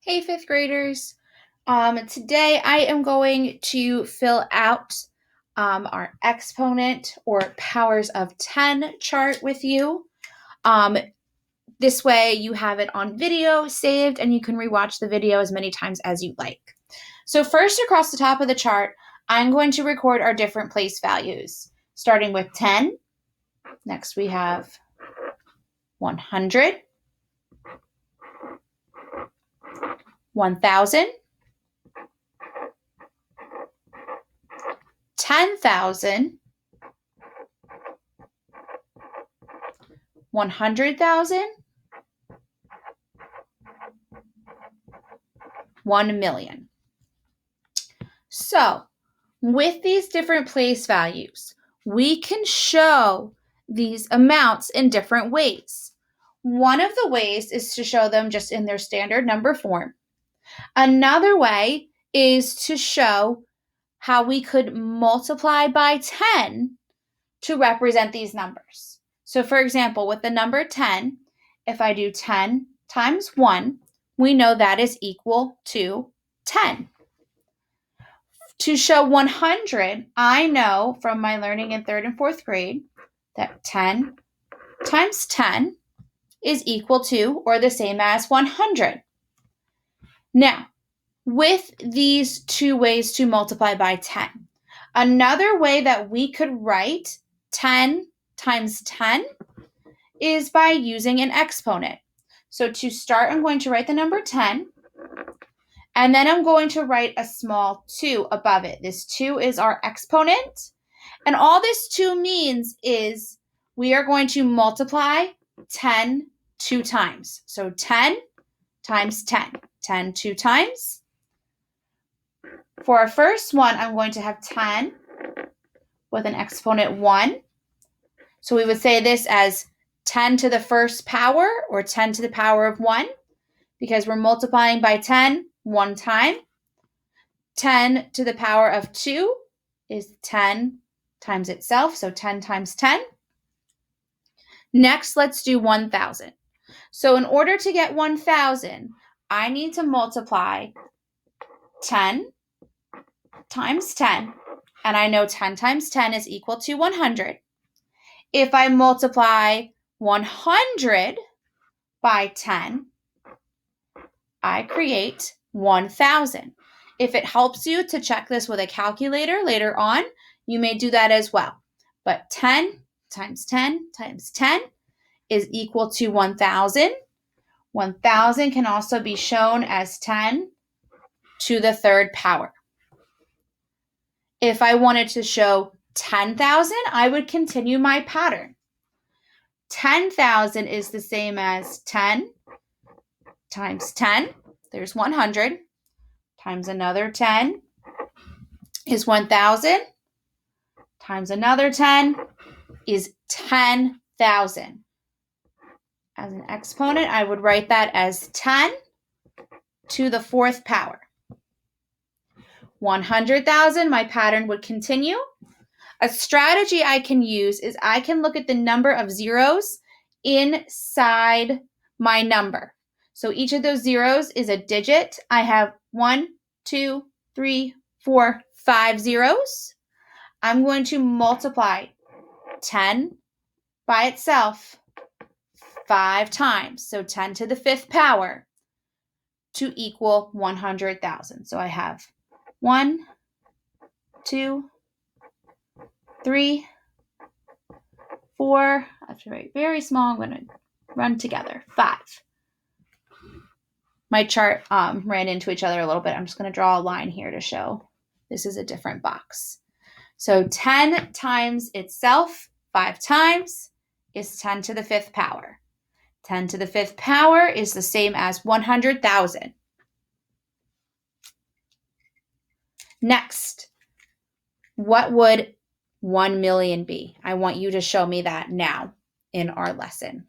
Hey, fifth graders. Today I am going to fill out our exponent or powers of 10 chart with you. This way you have it on video saved and you can rewatch the video as many times as you like. So first, across the top of the chart, I'm going to record our different place values, starting with 10. Next we have 100, 1,000, 10,000, 100,000, 1,000,000. So with these different place values, we can show these amounts in different ways. One of the ways is to show them just in their standard number form. Another way is to show how we could multiply by 10 to represent these numbers. So for example, with the number 10, if I do 10 times 1, we know that is equal to 10. To show 100, I know from my learning in 3rd and 4th grade that 10 times 10 is equal to or the same as 100. Now, with these two ways to multiply by 10, another way that we could write 10 times 10 is by using an exponent. So to start, I'm going to write the number 10, and then I'm going to write a small 2 above it. This 2 is our exponent, and all this 2 means is we are going to multiply 10 2 times. So 10 times 10, 10 2 times. For our first one, I'm going to have 10 with an exponent 1. So we would say this as 10 to the first power or 10 to the power of 1 because we're multiplying by 10 one time. 10 to the power of 2 is 10 times itself, so 10 times 10. Next, let's do 1,000. So in order to get 1,000, I need to multiply 10 times 10, and I know 10 times 10 is equal to 100. If I multiply 100 by 10, I create 1,000. If it helps you to check this with a calculator later on, you may do that as well. But 10 times 10 times 10 is equal to 1,000. 1,000 can also be shown as 10 to the third power. If I wanted to show 10,000, I would continue my pattern. 10,000 is the same as 10 times 10, there's 100, times another 10 is 1,000, times another 10 is 10,000. As an exponent, I would write that as 10 to the fourth power. 100,000, my pattern would continue. A strategy I can use is I can look at the number of zeros inside my number. So each of those zeros is a digit. I have 1, 2, 3, 4, 5 zeros. I'm going to multiply 10 by itself 5 times. So 10 to the fifth power to equal 100,000. So I have 1, 2, 3, 4, I have to write very small, I'm going to run together, 5. My chart ran into each other a little bit. I'm just going to draw a line here to show this is a different box. So 10 times itself 5 times is 10 to the fifth power. 10 to the fifth power is the same as 100,000. Next, what would 1,000,000 be? I want you to show me that now in our lesson.